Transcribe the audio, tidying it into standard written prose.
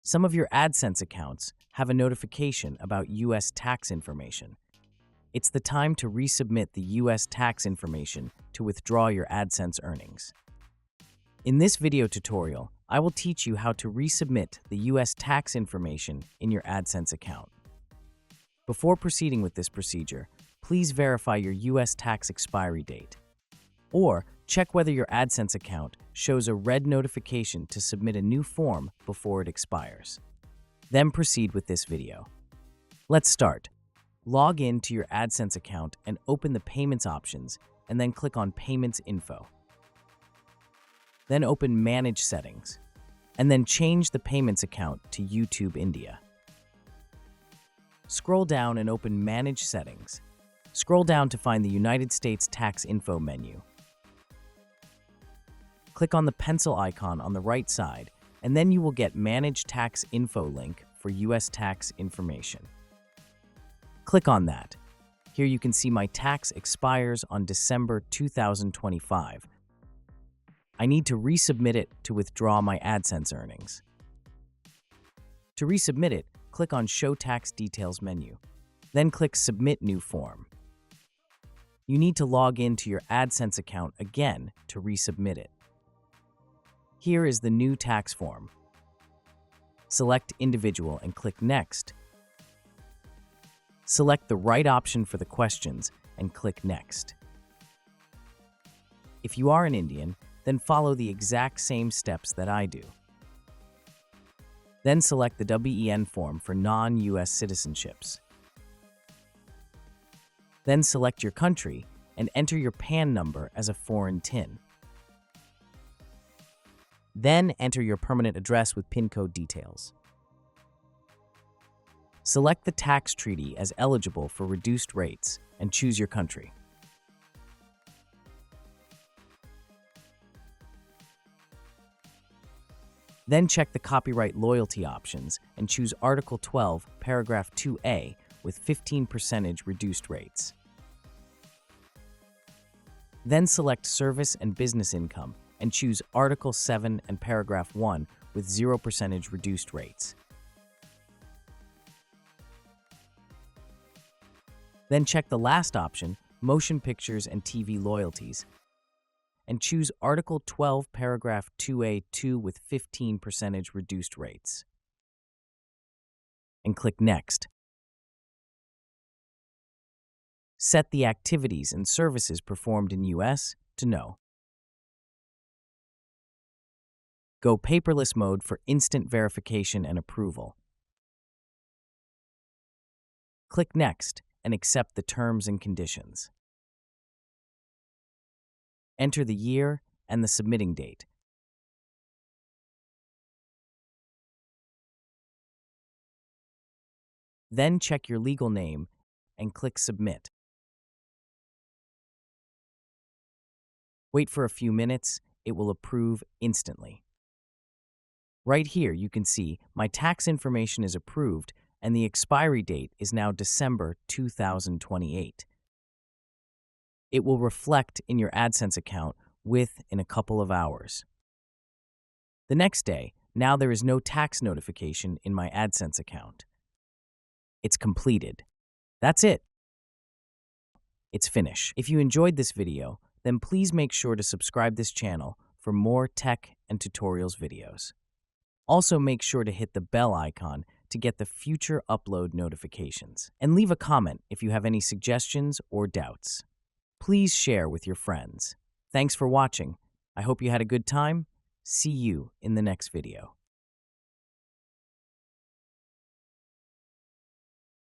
Some of your AdSense accounts have a notification about U.S. tax information. It's the time to resubmit the U.S. tax information to withdraw your AdSense earnings. In this video tutorial, I will teach you how to resubmit the U.S. tax information in your AdSense account. Before proceeding with this procedure, please verify your U.S. tax expiry date. Or check whether your AdSense account shows a red notification to submit a new form before it expires. Then proceed with this video. Let's start. Log in to your AdSense account and open the Payments options, and then click on Payments Info. Then open Manage Settings, and then change the Payments account to YouTube India. Scroll down and open Manage Settings. Scroll down to find the United States Tax Info menu. Click on the pencil icon on the right side, and then you will get Manage Tax Info link for U.S. tax information. Click on that. Here you can see my tax expires on December 2025. I need to resubmit it to withdraw my AdSense earnings. To resubmit it, click on Show Tax Details menu. Then click Submit New Form. You need to log in to your AdSense account again to resubmit it. Here is the new tax form. Select Individual and click Next. Select the right option for the questions and click Next. If you are an Indian, then follow the exact same steps that I do. Then select the WEN form for non-US citizenships. Then select your country and enter your PAN number as a foreign TIN. Then enter your permanent address with PIN code details. Select the tax treaty as eligible for reduced rates and choose your country. Then check the copyright loyalty options and choose Article 12, Paragraph 2A with 15% reduced rates. Then select Service and Business Income and choose Article 7 and Paragraph 1 with 0% reduced rates. Then check the last option, Motion Pictures and TV Loyalties, and choose Article 12, Paragraph 2A2 with 15% reduced rates. And click Next. Set the activities and services performed in U.S. to No. Go paperless mode for instant verification and approval. Click Next and accept the terms and conditions. Enter the year and the submitting date. Then check your legal name and click Submit. Wait for a few minutes, it will approve instantly. Right here you can see my tax information is approved and the expiry date is now December 2028. It will reflect in your AdSense account within a couple of hours. The next day, now there is no tax notification in my AdSense account. It's completed. That's it. It's finished. If you enjoyed this video, then please make sure to subscribe this channel for more tech and tutorials videos. Also make sure to hit the bell icon to get the future upload notifications. And leave a comment if you have any suggestions or doubts. Please share with your friends. Thanks for watching. I hope you had a good time. See you in the next video.